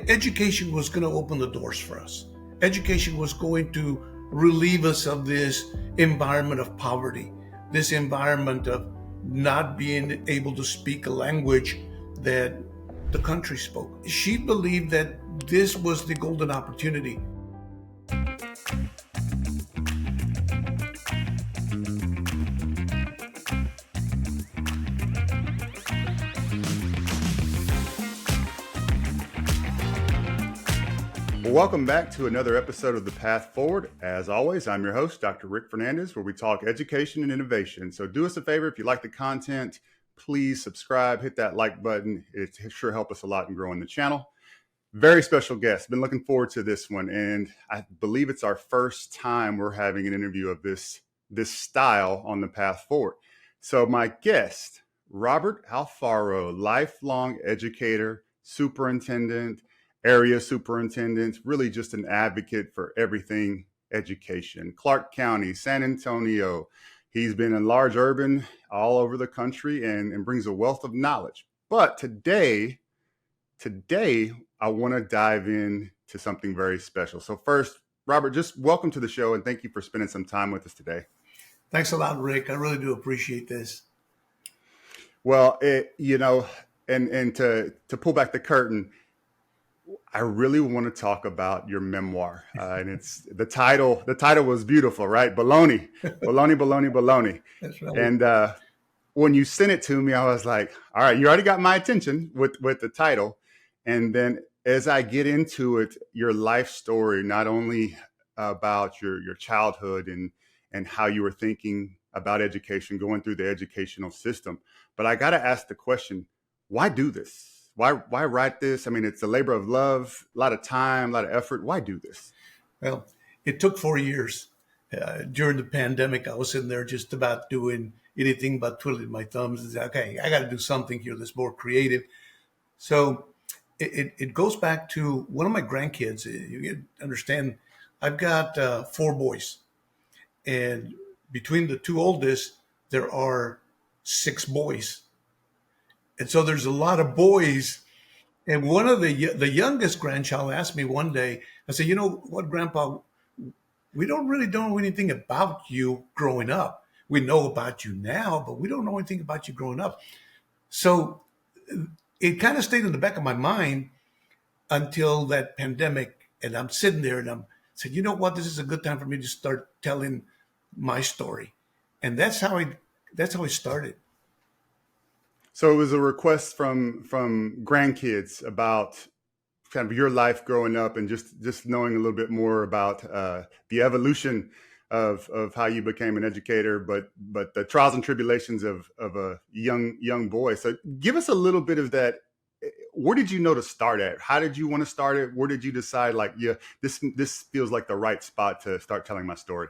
education was going to open the doors for us. Education was going to relieve us of this environment of poverty, this environment of not being able to speak a language that the country spoke. She believed that this was the golden opportunity. Well, welcome back to another episode of The Path Forward. As always, I'm your host, Dr. Rick Fernandez, where we talk education and innovation. So do us a favor, if you like the content, please subscribe, hit that like button. It sure helps us a lot in growing the channel. Very special guest. Been looking forward to this one. And I believe it's our first time we're having an interview of this style on The Path Forward. So my guest, Robert Alfaro, lifelong educator, superintendent, area superintendent, really just an advocate for everything education. Clark County, San Antonio. He's been in large urban all over the country and brings a wealth of knowledge. But today, I want to dive in to something very special. So first, Robert, just welcome to the show and thank you for spending some time with us today. Thanks a lot, Rick. I really do appreciate this. Well, and to pull back the curtain, I really want to talk about your memoir, and it's the title. The title was beautiful, right? Baloney, baloney, baloney, baloney. That's right. And when you sent it to me, I was like, "All right, you already got my attention with the title." And then as I get into it, your life story, not only about your childhood and how you were thinking about education, going through the educational system, but I got to ask the question: why do this? Why write this? I mean, it's a labor of love, a lot of time, a lot of effort. Why do this? Well, it took 4 years. During the pandemic, I was sitting there just about doing anything but twiddling my thumbs and say, okay, I got to do something here that's more creative. So it goes back to one of my grandkids. You understand, I've got 4 boys. And between the 2 oldest, there are 6 boys. And so there's a lot of boys. And one of the youngest grandchild asked me one day, I said, you know what, Grandpa, we don't really know anything about you growing up. We know about you now, but we don't know anything about you growing up. So it kind of stayed in the back of my mind until that pandemic. And I'm sitting there and I'm said, you know what, this is a good time for me to start telling my story. And that's how it started. So it was a request from grandkids about kind of your life growing up and just knowing a little bit more about the evolution of how you became an educator, but the trials and tribulations of a young boy. So give us a little bit of that. Where did you know to start at? How did you want to start it? Where did you decide, like, yeah, this feels like the right spot to start telling my story?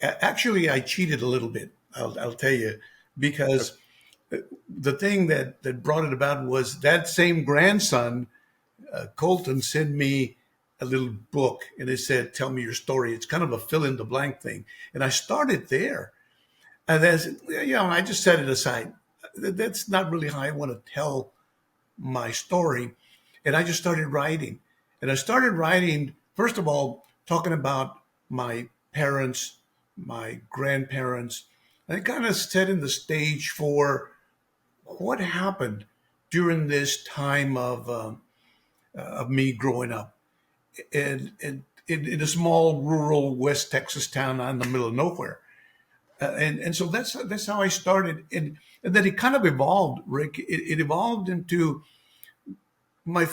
Actually, I cheated a little bit. I'll tell you, because the thing that brought it about was that same grandson, Colton, sent me a little book and it said, tell me your story. It's kind of a fill in the blank thing. And I started there. And then, I just set it aside. That's not really how I want to tell my story. And I just started writing. And I started writing, first of all, talking about my parents, my grandparents, and it kind of setting the stage for what happened during this time of me growing up in a small rural West Texas town out in the middle of nowhere. And so that's how I started. And then it kind of evolved, Rick. It evolved into my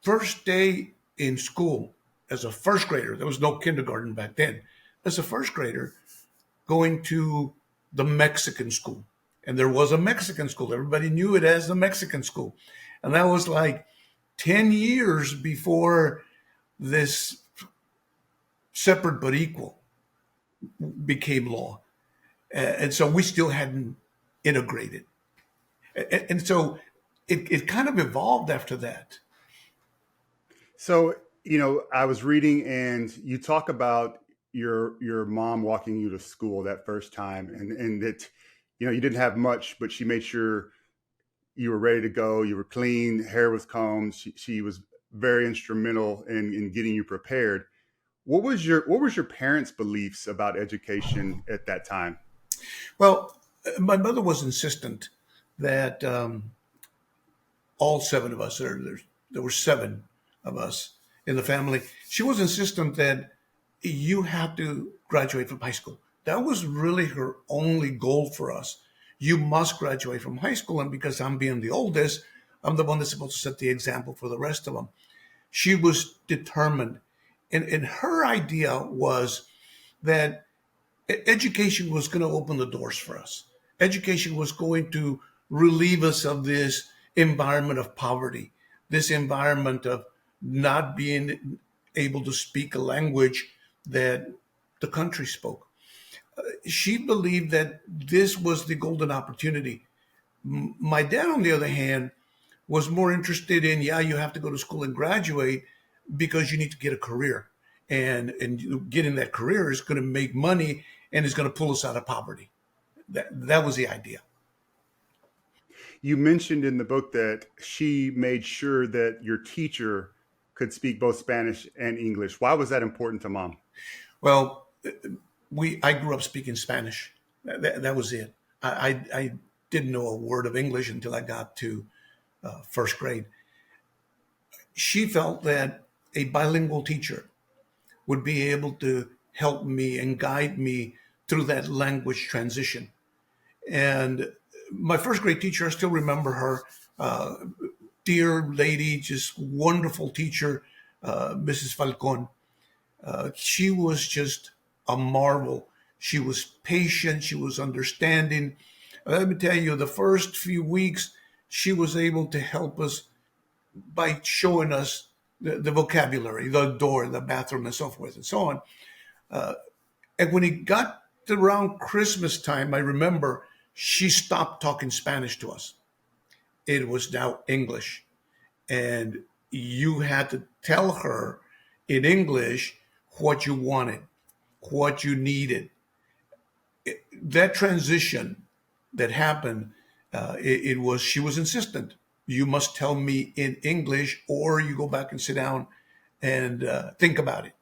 first day in school as a first grader. There was no kindergarten back then. As a first grader, going to the Mexican school. And there was a Mexican school. Everybody knew it as the Mexican school. And that was like 10 years before this separate but equal became law. And so we still hadn't integrated. And so it kind of evolved after that. So, I was reading and you talk about your mom walking you to school that first time and that, you didn't have much, but she made sure you were ready to go. You were clean, hair was combed. She was very instrumental in getting you prepared. What was your parents' beliefs about education at that time? Well, my mother was insistent that all seven of us, there were seven of us in the family. She was insistent that you have to graduate from high school. That was really her only goal for us. You must graduate from high school. And because I'm being the oldest, I'm the one that's supposed to set the example for the rest of them. She was determined. And her idea was that education was going to open the doors for us. Education was going to relieve us of this environment of poverty, this environment of not being able to speak a language that the country spoke. She believed that this was the golden opportunity. My dad, on the other hand, was more interested in, yeah, you have to go to school and graduate because you need to get a career. And getting that career is going to make money and is going to pull us out of poverty. That was the idea. You mentioned in the book that she made sure that your teacher could speak both Spanish and English. Why was that important to mom? Well, I grew up speaking Spanish. That was it. I didn't know a word of English until I got to first grade. She felt that a bilingual teacher would be able to help me and guide me through that language transition. And my first grade teacher, I still remember her, dear lady, just wonderful teacher, Mrs. Falcon. She was just a marvel. She was patient. She was understanding. Let me tell you, the first few weeks, she was able to help us by showing us the vocabulary, the door, the bathroom, and so forth and so on. And when it got around Christmas time, I remember she stopped talking Spanish to us. It was now English. And you had to tell her in English what you wanted, what you needed. That transition that happened, it was, she was insistent. You must tell me in English, or you go back and sit down and think about it,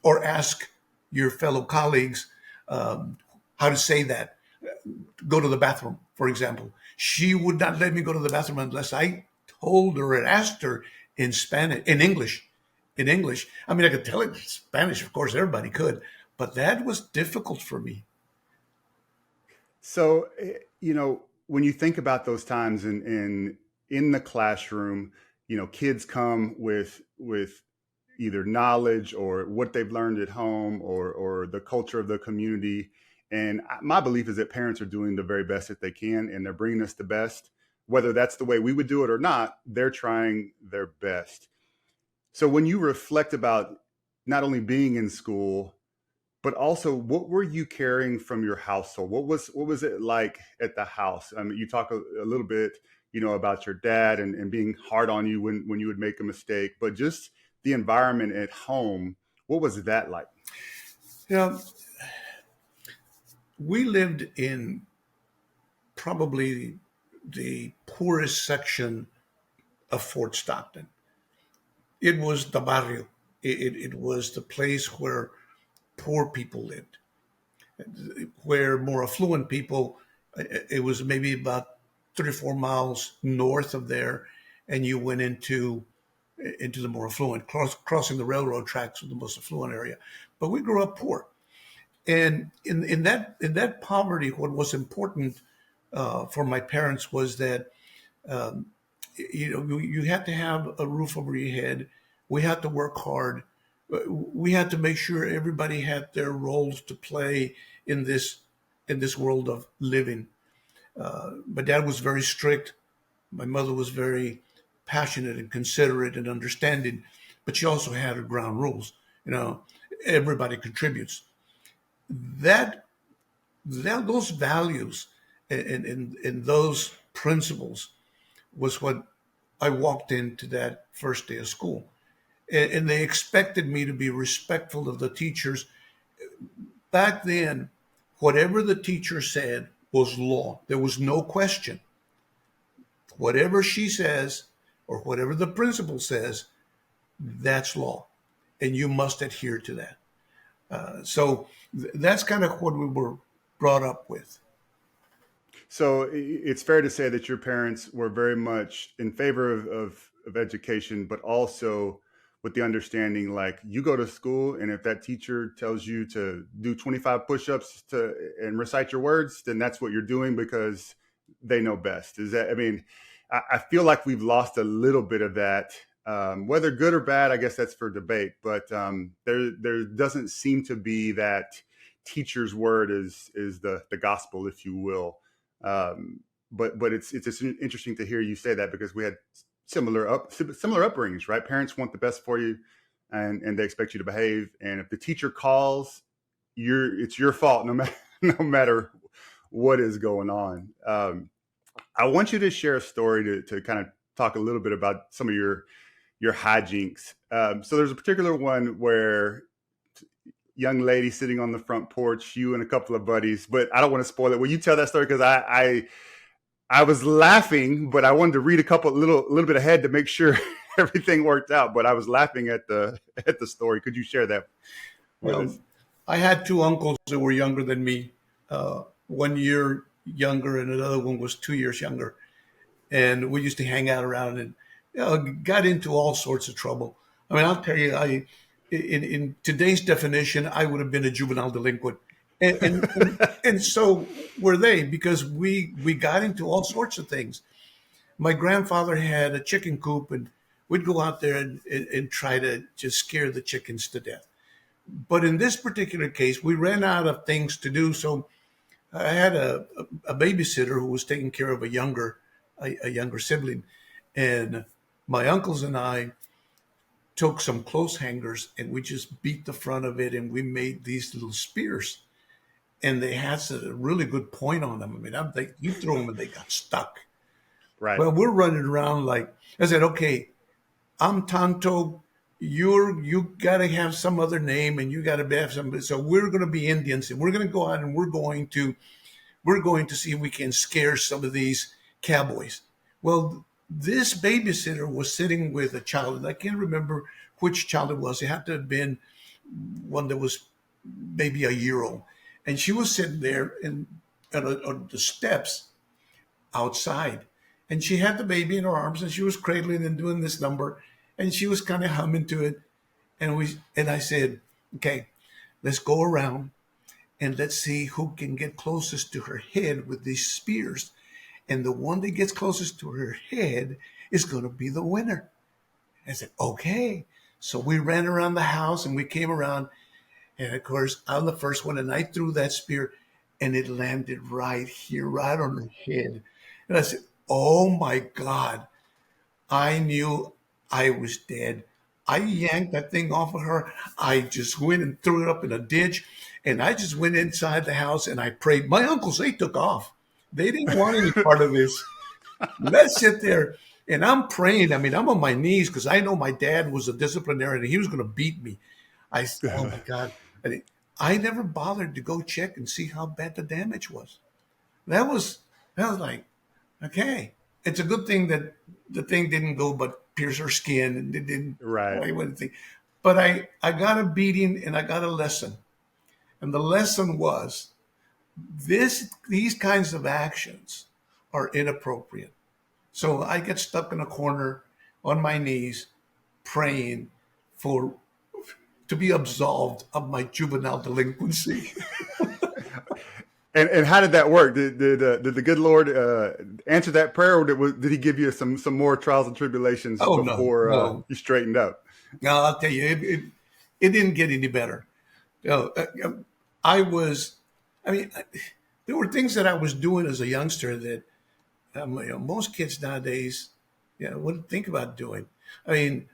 or ask your fellow colleagues how to say that. Go to the bathroom, for example. She would not let me go to the bathroom unless I told her and asked her in Spanish, in English. In English. I mean, I could tell it in Spanish, of course, everybody could, but that was difficult for me. So, when you think about those times in the classroom, kids come with either knowledge or what they've learned at home or the culture of the community. And my belief is that parents are doing the very best that they can, and they're bringing us the best. Whether that's the way we would do it or not, they're trying their best. So when you reflect about not only being in school, but also what were you carrying from your household? What was it like at the house? I mean, you talk a little bit, about your dad and being hard on you when you would make a mistake, but just the environment at home, what was that like? Yeah, we lived in probably the poorest section of Fort Stockton. It was the barrio. It was the place where poor people lived, where more affluent people, it was maybe about 3 or 4 miles north of there, and you went into the more affluent, crossing the railroad tracks with the most affluent area. But we grew up poor, and in that poverty, what was important for my parents was that you had to have a roof over your head. We had to work hard. We had to make sure everybody had their roles to play in this world of living. My dad was very strict. My mother was very passionate and considerate and understanding, but she also had her ground rules. Everybody contributes. That those values and those principles was what I walked into that first day of school. And they expected me to be respectful of the teachers. Back then, whatever the teacher said was law. There was no question. Whatever she says or whatever the principal says that's law, and you must adhere to that. So that's kind of what we were brought up with. So it's fair to say that your parents were very much in favor of education, but also with the understanding, like, you go to school, and if that teacher tells you to do 25 push-ups and recite your words, then that's what you're doing because they know best. Is that, I mean, I feel like we've lost a little bit of that, whether good or bad, I guess that's for debate, but there doesn't seem to be that teacher's word is the gospel, if you will. But it's just interesting to hear you say that, because we had similar upbringings, right? Parents want the best for you, and they expect you to behave. And if the teacher calls, it's your fault, no matter what is going on. I want you to share a story to kind of talk a little bit about some of your hijinks. So there's a particular one where young lady sitting on the front porch, you and a couple of buddies, but I don't want to spoil it. Will you tell that story? Because I was laughing, but I wanted to read a little bit ahead to make sure everything worked out. But I was laughing at the story. Could you share that with us? I had two uncles that were younger than me, 1 year younger, and another one was 2 years younger. And we used to hang out around and got into all sorts of trouble. I mean, I'll tell you, in today's definition, I would have been a juvenile delinquent. And so were they, because we got into all sorts of things. My grandfather had a chicken coop, and we'd go out there and try to just scare the chickens to death. But in this particular case, we ran out of things to do. So I had a babysitter who was taking care of a younger sibling. And my uncles and I took some clothes hangers and we just beat the front of it, and we made these little spears. And they had a really good point on them. I mean, you throw them and they got stuck. Right. Well, we're running around like, I said, okay, I'm Tonto. You got to have some other name, and you got to have somebody. So we're going to be Indians, and we're going to go out and we're going to see if we can scare some of these cowboys. Well, this babysitter was sitting with a child, and I can't remember which child it was. It had to have been one that was maybe a year old. And she was sitting there on the steps outside. And she had the baby in her arms, and she was cradling and doing this number. And she was kind of humming to it. And I said, okay, let's go around and let's see who can get closest to her head with these spears. And the one that gets closest to her head is going to be the winner. I said, okay. So we ran around the house and we came around. And of course, I'm the first one. And I threw that spear and it landed right here, right on her head. And I said, oh my God. I knew I was dead. I yanked that thing off of her. I just went and threw it up in a ditch. And I just went inside the house and I prayed. My uncles, they took off. They didn't want any part of this. Let's sit there. And I'm praying. I mean, I'm on my knees because I know my dad was a disciplinarian and he was going to beat me. I said, oh my God. And I never bothered to go check and see how bad the damage was. That was like, okay. It's a good thing that the thing didn't go but pierce her skin and it didn't. Right. But I got a beating and I got a lesson. And the lesson was these kinds of actions are inappropriate. So I get stuck in a corner on my knees praying to be absolved of my juvenile delinquency. And how did that work? Did the good Lord answer that prayer, or did he give you some more trials and tribulations before no. You straightened up? No, I'll tell you, it didn't get any better. There were things that I was doing as a youngster that most kids nowadays wouldn't think about doing. I mean,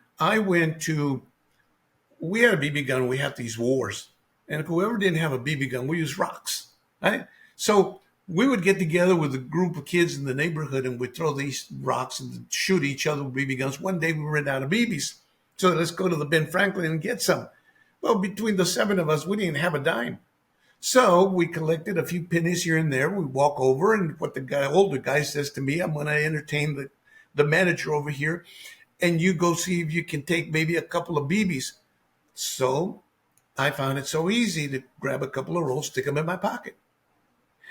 we had a BB gun. We had these wars. And whoever didn't have a BB gun, we used rocks. Right? So we would get together with a group of kids in the neighborhood and we'd throw these rocks and shoot each other with BB guns. One day we ran out of BBs. So let's go to the Ben Franklin and get some. Well, between the 7 of us, we didn't have a dime. So we collected a few pennies here and there. We walk over and what the older guy says to me, I'm going to entertain the manager over here. and you go see if you can take maybe a couple of BBs. So I found it so easy to grab a couple of rolls, stick them in my pocket.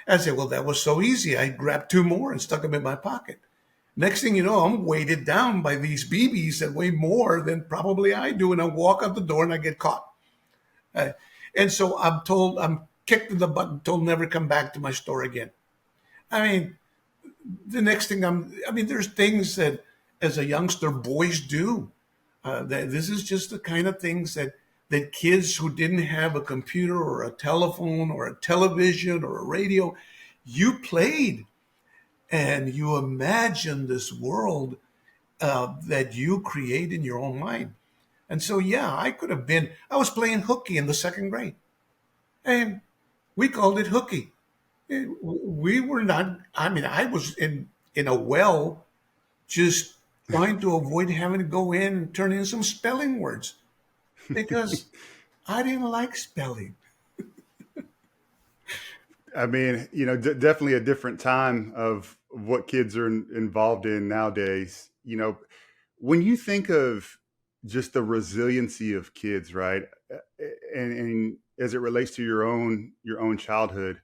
I said, well, that was so easy. I grabbed two more and stuck them in my pocket. Next thing you know, I'm weighted down by these BBs that weigh more than probably I do. And I walk out the door and I get caught. Uh, and so I'm kicked in the butt and told never come back to my store again. I mean, the next thing there's things that as a youngster boys do. This is just the kind of things that kids who didn't have a computer or a telephone or a television or a radio, you played and you imagined this world that you create in your own mind. And so, yeah, I was playing hooky in the second grade and we called it hooky. We were not, I was in a well just trying to avoid having to go in and turn in some spelling words because I didn't like spelling. I mean, definitely a different time of what kids are involved in nowadays. When you think of just the resiliency of kids, right? And as it relates to your own childhood,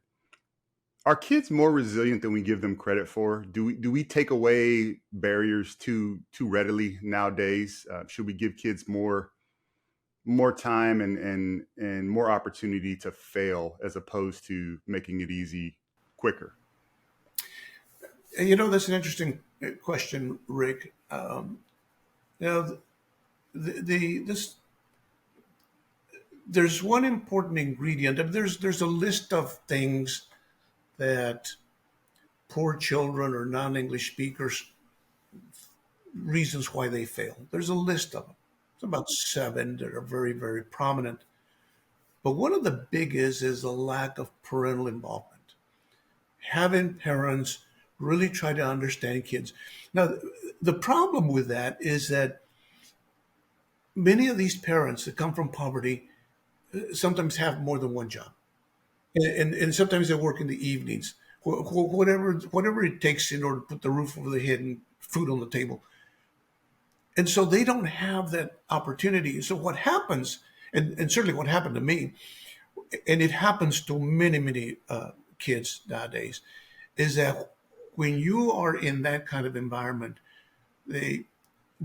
are kids more resilient than we give them credit for? Do we take away barriers too readily nowadays? Should we give kids more time and more opportunity to fail as opposed to making it easy quicker? That's an interesting question, Rick. You know, this there's one important ingredient. There's a list of things that poor children or non-English speakers reasons why they fail. There's a list of them. It's about 7 that are very, very prominent. But one of the big is a lack of parental involvement. Having parents really try to understand kids. Now, the problem with that is that many of these parents that come from poverty sometimes have more than one job. And sometimes they work in the evenings, whatever it takes in order to put the roof over the head and food on the table. And so they don't have that opportunity. So what happens, and certainly what happened to me, and it happens to many, many kids nowadays, is that when you are in that kind of environment, the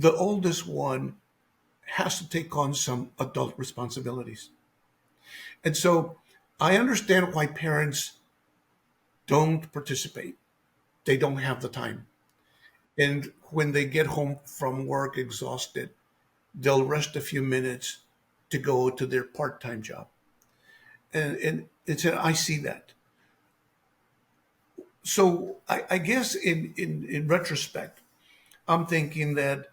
oldest one has to take on some adult responsibilities. And so I understand why parents don't participate. They don't have the time. And when they get home from work exhausted, they'll rest a few minutes to go to their part-time job. And I see that. So I guess in retrospect, I'm thinking that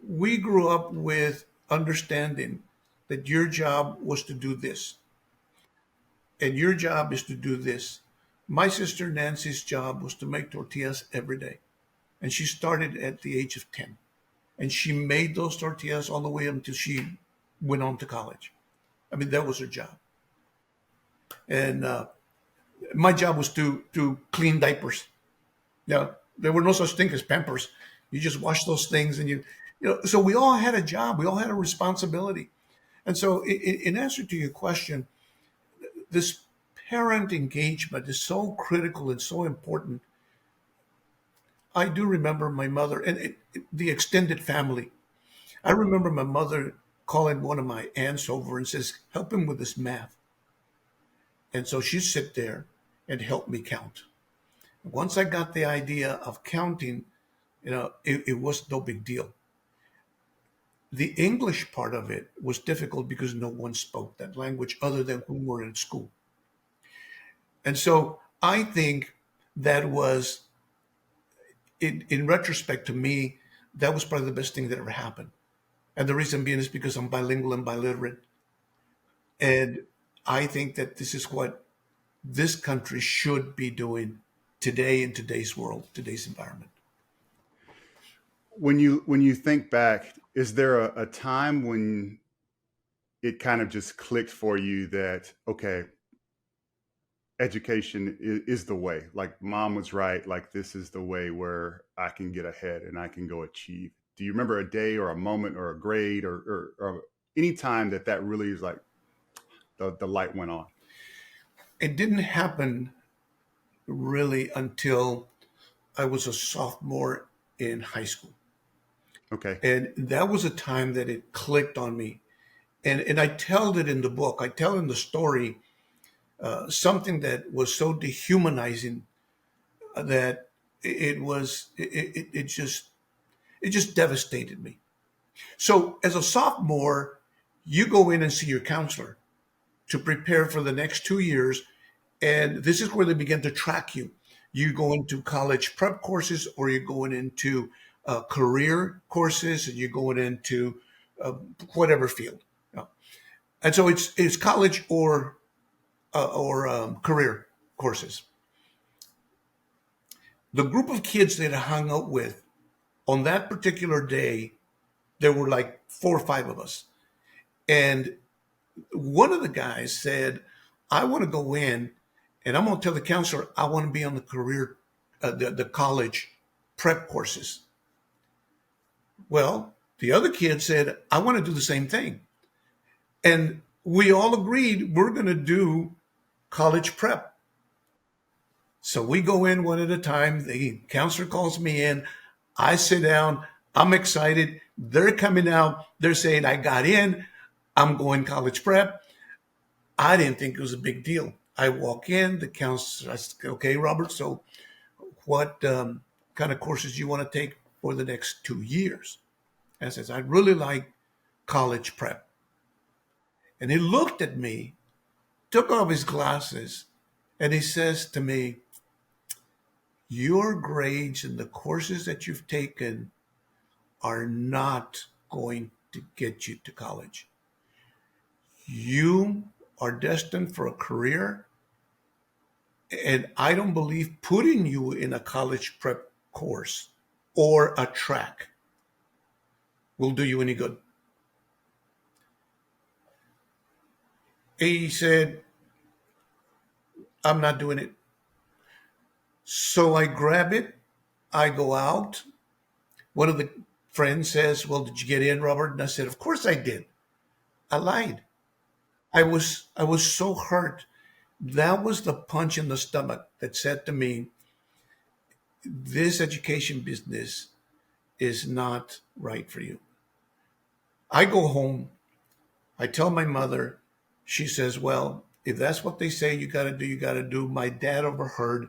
we grew up with understanding that your job was to do this and your job is to do this. My sister Nancy's job was to make tortillas every day. And she started at the age of 10. And she made those tortillas all the way until she went on to college. That was her job. And my job was to clean diapers. There were no such thing as Pampers. You just wash those things and so we all had a job. We all had a responsibility. And so in answer to your question, this parent engagement is so critical and so important. I do remember my mother and the extended family. I remember my mother calling one of my aunts over and says, help him with this math. And so she'd sit there and help me count. Once I got the idea of counting, it was no big deal. The English part of it was difficult because no one spoke that language other than when we were in school. And so I think that was, in retrospect to me, that was probably the best thing that ever happened. And the reason being is because I'm bilingual and biliterate. And I think that this is what this country should be doing today in today's world, today's environment. When you think back, is there a time when it kind of just clicked for you that, okay, education is the way, like mom was right, like this is the way where I can get ahead and I can go achieve? do you remember a day or a moment or a grade or any time that really is like the light went on? It didn't happen really until I was a sophomore in high school. Okay. And that was a time that it clicked on me. And I tell it in the book, I tell in the story something that was so dehumanizing that it just devastated me. So as a sophomore, you go in and see your counselor to prepare for the next 2 years. And this is where they begin to track you. You go into college prep courses, or you're going into career courses, and you're going into uh, whatever field. Yeah. And so it's college or career courses. The group of kids that I hung out with on that particular day, there were like 4 or 5 of us. And one of the guys said, I want to go in and I'm going to tell the counselor I want to be on the career, the college prep courses. Well, the other kid said, I want to do the same thing. And we all agreed we're going to do college prep. So we go in one at a time. The counselor calls me in. I sit down. I'm excited. They're coming out. They're saying, I got in. I'm going college prep. I didn't think it was a big deal. I walk in, the counselor, I said, okay, Robert, so what kind of courses do you want to take for the next 2 years? And I says, I'd really like college prep. And he looked at me, took off his glasses, and he says to me, your grades and the courses that you've taken are not going to get you to college. You are destined for a career, and I don't believe putting you in a college prep course or a track will do you any good. He said, I'm not doing it. So I grab it. I go out. One of the friends says, well, did you get in, Robert? And I said, of course I did. I lied. I was so hurt. That was the punch in the stomach that said to me, this education business is not right for you. I go home. I tell my mother. She says, well, if that's what they say you got to do, you got to do. My dad overheard,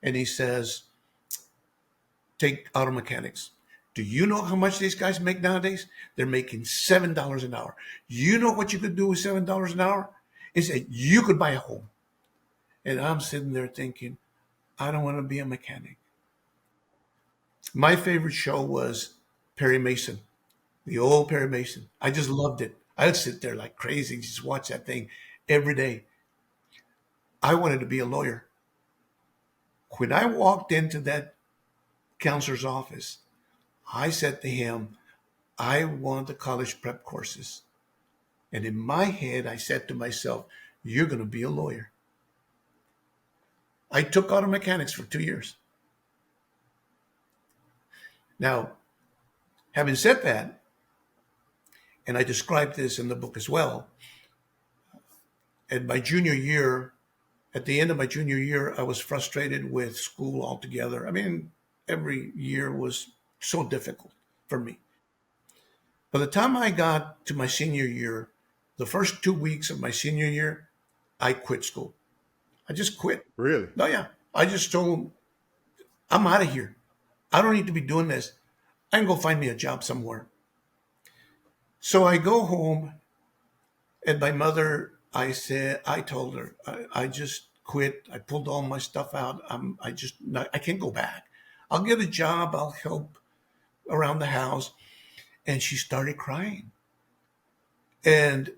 and he says, take auto mechanics. Do you know how much these guys make nowadays? They're making $7 an hour. You know what you could do with $7 an hour? He said, you could buy a home. And I'm sitting there thinking, I don't want to be a mechanic. My favorite show was Perry Mason, the old Perry Mason. I just loved it. I'd sit there like crazy, just watch that thing every day. I wanted to be a lawyer. When I walked into that counselor's office, I said to him, I want the college prep courses. And in my head, I said to myself, you're going to be a lawyer. I took auto mechanics for 2 years. Now, having said that, and I described this in the book as well, at my junior year, at the end of my junior year, I was frustrated with school altogether. I mean, every year was so difficult for me. By the time I got to my senior year, the first 2 weeks of my senior year, I quit school. I just quit. Really? No, yeah. I just told them, I'm out of here. I don't need to be doing this. I can go find me a job somewhere. So I go home, and my mother, I told her, I just quit. I pulled all my stuff out. I can't go back. I'll get a job. I'll help around the house. And she started crying. And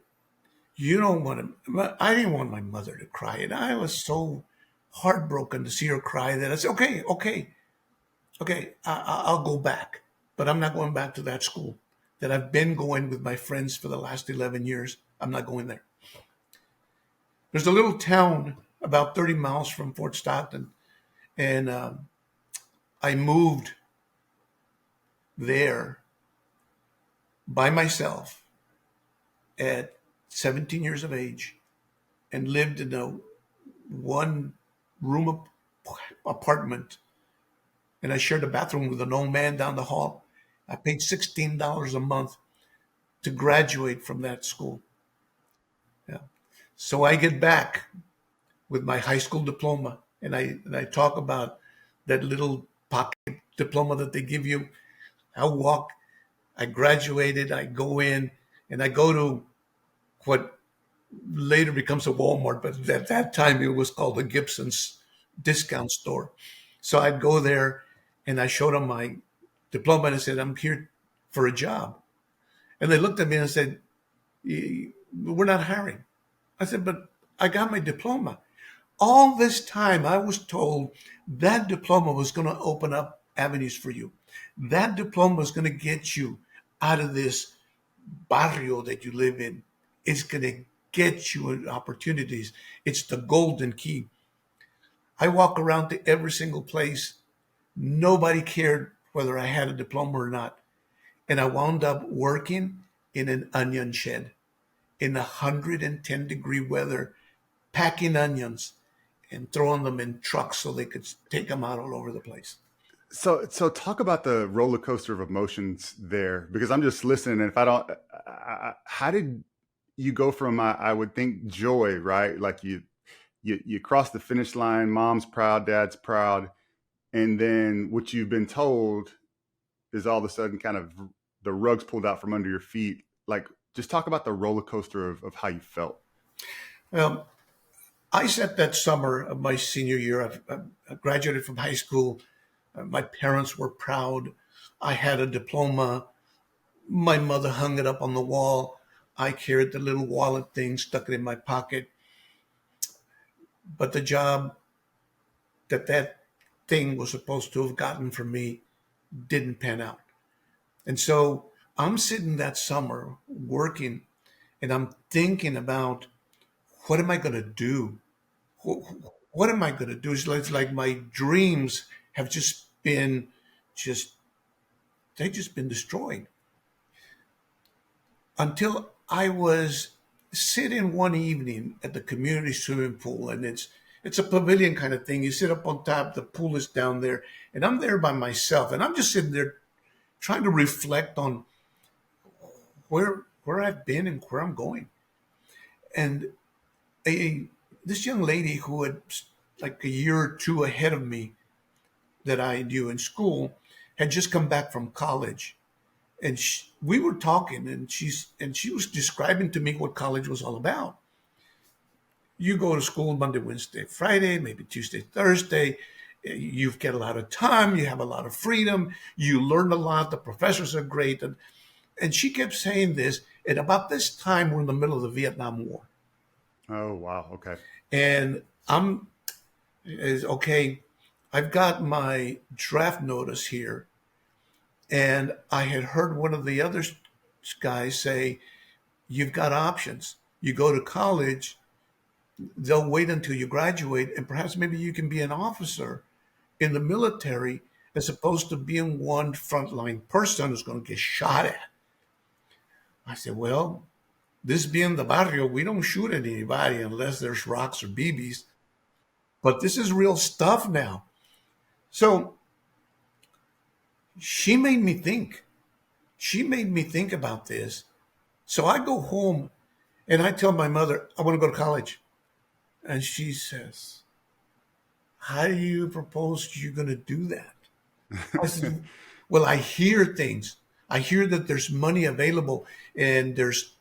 I didn't want my mother to cry. And I was so heartbroken to see her cry that I said, okay, I'll go back. But I'm not going back to that school that I've been going with my friends for the last 11 years. I'm not going there. There's a little town about 30 miles from Fort Stockton. And I moved there by myself at 17 years of age and lived in a one room apartment, and I shared a bathroom with an old man down the hall. I paid $16 a month to graduate from that school. Yeah. So I get back with my high school diploma, and I talk about that little pocket diploma that they give you. I walk, I graduated, I go in, and I go to what later becomes a Walmart, but at that time it was called the Gibson's discount store. So I'd go there and I showed them my diploma and I said, I'm here for a job. And they looked at me and said, we're not hiring. I said, but I got my diploma. All this time I was told that diploma was going to open up avenues for you. That diploma was going to get you out of this barrio that you live in. It's going to get you opportunities. It's the golden key. I walk around to every single place. Nobody cared whether I had a diploma or not. And I wound up working in an onion shed in 110-degree weather, packing onions and throwing them in trucks so they could take them out all over the place. So talk about the roller coaster of emotions there, because I'm just listening. And if I don't, how did you go from, I would think, joy, right? Like you cross the finish line, mom's proud, dad's proud. And then what you've been told is all of a sudden kind of the rug's pulled out from under your feet. Like, just talk about the roller coaster of how you felt. I said that summer of my senior year, I graduated from high school. My parents were proud. I had a diploma. My mother hung it up on the wall. I carried the little wallet thing, stuck it in my pocket. But the job that thing was supposed to have gotten for me didn't pan out. And so I'm sitting that summer working and I'm thinking about what am I going to do? What am I going to do? It's like my dreams have just they've just been destroyed until I was sitting one evening at the community swimming pool, and it's a pavilion kind of thing. You sit up on top, the pool is down there, and I'm there by myself, and I'm just sitting there trying to reflect on where I've been and where I'm going. And this young lady who had like a year or two ahead of me that I knew in school had just come back from college, and we were talking, and she was describing to me what college was all about. You go to school Monday, Wednesday, Friday, maybe Tuesday, Thursday. You get a lot of time. You have a lot of freedom. You learn a lot. The professors are great. And she kept saying this. And about this time, we're in the middle of the Vietnam War. Oh, wow. Okay. And okay, I've got my draft notice here. And I had heard one of the other guys say, you've got options. You go to college, they'll wait until you graduate, and perhaps maybe you can be an officer in the military as opposed to being one frontline person who's going to get shot at. I said, well, this being the barrio, we don't shoot at anybody unless there's rocks or BBs. But this is real stuff now. So she made me think. She made me think about this. So I go home and I tell my mother, I want to go to college. And she says, how do you propose you're going to do that? I said, well, I hear things. I hear that there's money available and there's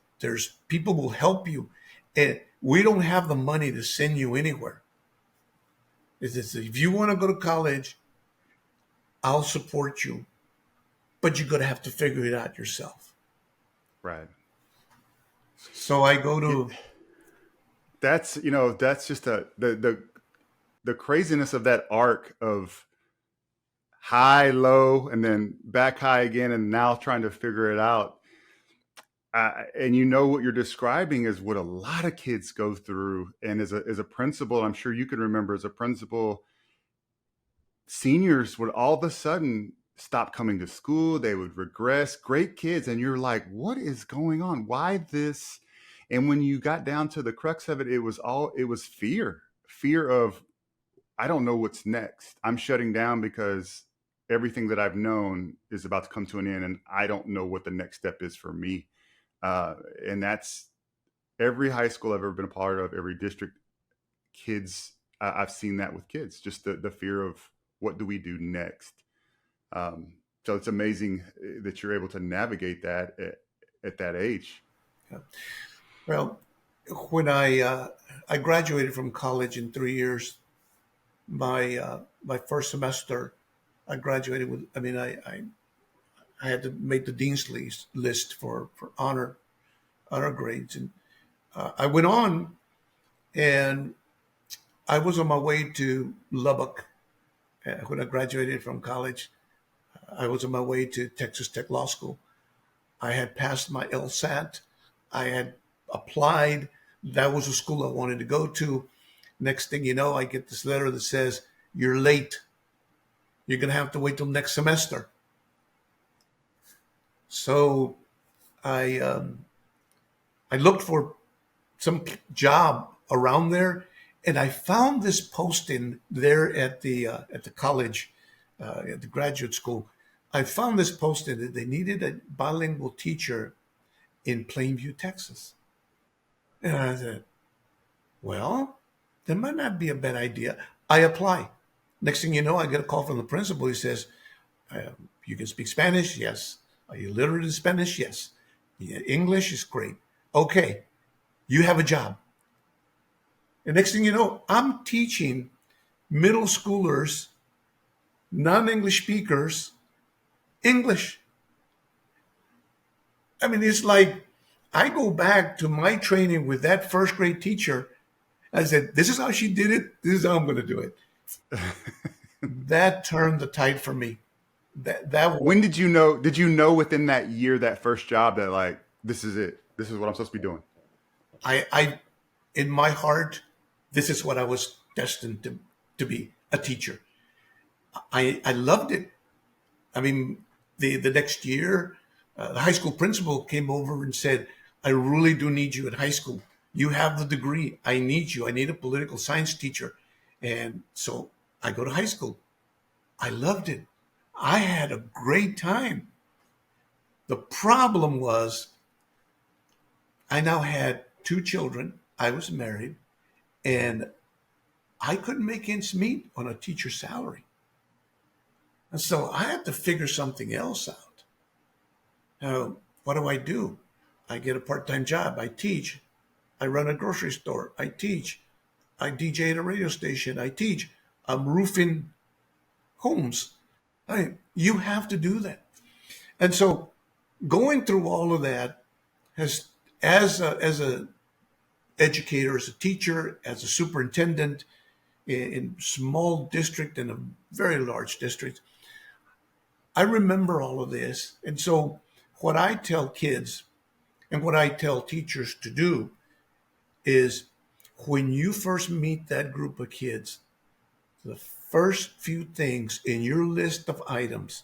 people will help you. And we don't have the money to send you anywhere. If you want to go to college, I'll support you. But you're going to have to figure it out yourself. Right. So I go to... That's just the craziness of that arc of high, low, and then back high again, and now trying to figure it out. And what you're describing is what a lot of kids go through. And as a principal, I'm sure you can remember as a principal, seniors would all of a sudden stop coming to school. They would regress. Great kids. And you're like, what is going on? Why this? And when you got down to the crux of it, it was fear of, I don't know what's next. I'm shutting down because everything that I've known is about to come to an end, and I don't know what the next step is for me. And that's every high school I've ever been a part of, every district, kids. I've seen that with kids, just the fear of what do we do next. So it's amazing that you're able to navigate that at that age. Yeah. Well, when I graduated from college in 3 years, my first semester, I graduated with. I mean, I had to make the dean's list for honor grades, and I went on, and I was on my way to Lubbock when I graduated from college. I was on my way to Texas Tech Law School. I had passed my LSAT. I had applied. That was the school I wanted to go to. Next thing you know, I get this letter that says, "You're late. You're going to have to wait till next semester." So I looked for some job around there, and I found this posting there at the college, at the graduate school. I found this posting that they needed a bilingual teacher in Plainview, Texas. And I said, well, that might not be a bad idea. I apply. Next thing you know, I get a call from the principal. He says, you can speak Spanish? Yes. Are you literate in Spanish? Yes. Yeah, English is great. Okay, you have a job. And next thing you know, I'm teaching middle schoolers, non-English speakers, English. I mean, it's like I go back to my training with that first grade teacher. I said, this is how she did it. This is how I'm going to do it. That turned the tide for me. That When did you know? Did you know within that year, that first job, that like, this is it? This is what I'm supposed to be doing? I in my heart, this is what I was destined to be, a teacher. I loved it. I mean, the next year, the high school principal came over and said, I really do need you at high school. You have the degree. I need you. I need a political science teacher. And so I go to high school. I loved it. I had a great time. The problem was I now had two children. I was married, and I couldn't make ends meet on a teacher's salary. And so I had to figure something else out. Now, what do? I get a part-time job. I teach. I run a grocery store. I teach. I DJ at a radio station. I teach. I'm roofing homes. You have to do that. And so going through all of that has, as a educator, as a teacher, as a superintendent in small district and a very large district, I remember all of this. And so what I tell kids and what I tell teachers to do is when you first meet that group of kids, the first few things in your list of items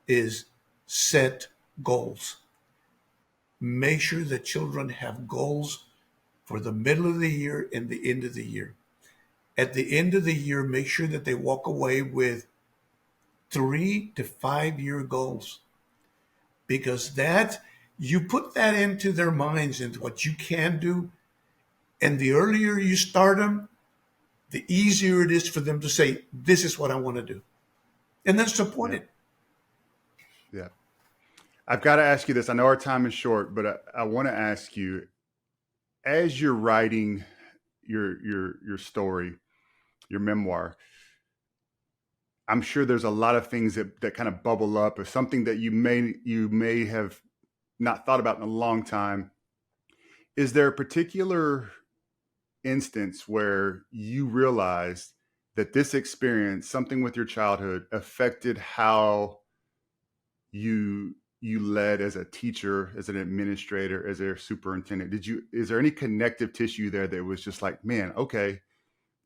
is set goals. Make sure that children have goals for the middle of the year and the end of the year. At the end of the year, make sure that they walk away with 3 to 5 year goals, because that you put that into their minds and what you can do. And the earlier you start them, the easier it is for them to say, this is what I want to do. And then support it. Yeah. I've got to ask you this. I know our time is short, but I want to ask you, as you're writing your story, your memoir, I'm sure there's a lot of things that kind of bubble up, or something that you may have not thought about in a long time. Is there a particular instance where you realized that this experience, something with your childhood, affected how you led as a teacher, as an administrator, as a superintendent? Is there any connective tissue there that was just like, man, okay,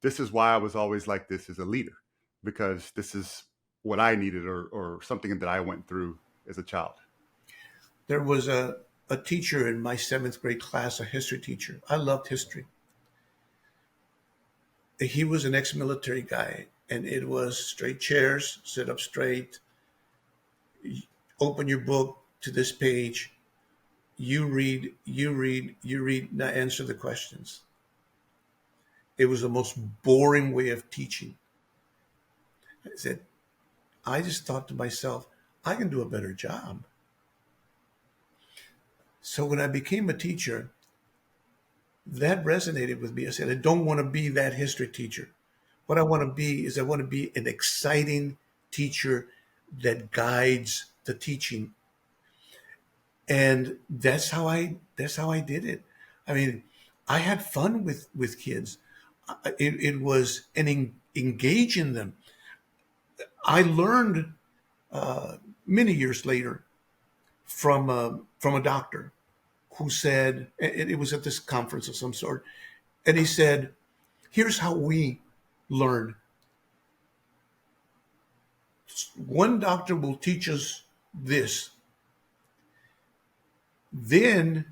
this is why I was always like this as a leader, because this is what I needed or something that I went through as a child. There was a teacher in my seventh grade class, a history teacher. I loved history. He was an ex-military guy, and it was straight chairs, sit up straight, open your book to this page, you read, now answer the questions. It was the most boring way of teaching. I just thought to myself, I can do a better job. So when I became a teacher, that resonated with me. I said, I don't want to be that history teacher. What I want to be is I want to be an exciting teacher that guides the teaching. And that's how I did it. I mean, I had fun with kids. It was engaging them. I learned many years later from a doctor who said, it was at this conference of some sort, and he said, here's how we learn. One doctor will teach us this. Then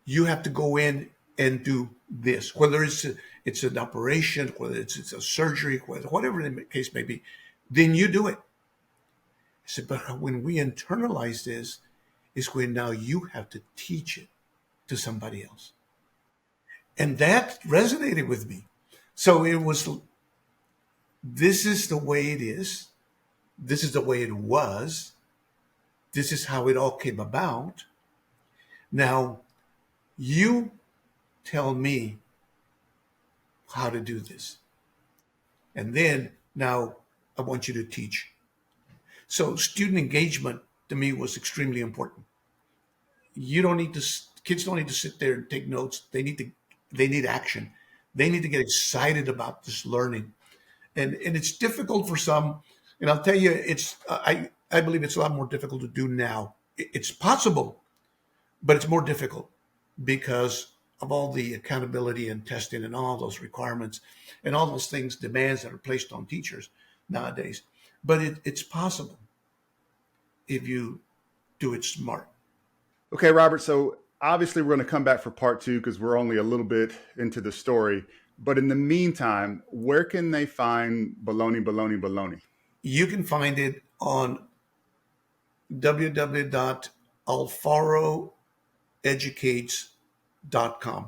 you have to go in and do this, whether it's an operation, whether it's a surgery, whatever the case may be. Then you do it. I said, but when we internalize this, is when now you have to teach it to somebody else. And that resonated with me. So it was, this is the way it is. This is the way it was. This is how it all came about. Now, you tell me how to do this. And then now I want you to teach. So student engagement to me was extremely important. Kids don't need to sit there and take notes. They need action. They need to get excited about this learning. And it's difficult for some, and I'll tell you, I believe it's a lot more difficult to do now. It's possible, but it's more difficult because of all the accountability and testing and all those requirements and all those things, demands that are placed on teachers nowadays. But it's possible if you do it smart. Okay, Robert. So obviously we're going to come back for part 2 because we're only a little bit into the story. But in the meantime, where can they find Baloney? You can find it on www.alfaroeducates.com.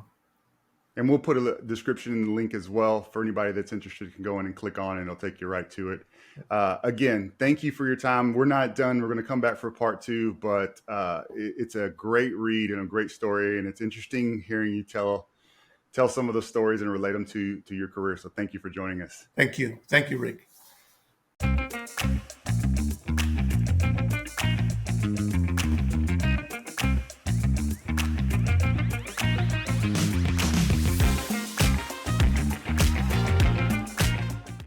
And we'll put a description in the link as well for anybody that's interested can go in and click on it. And it'll take you right to it. Again, thank you for your time. We're not done. We're going to come back for part 2, but it's a great read and a great story. And it's interesting hearing you tell some of those stories and relate them to your career. So thank you for joining us. Thank you. Thank you, Rick.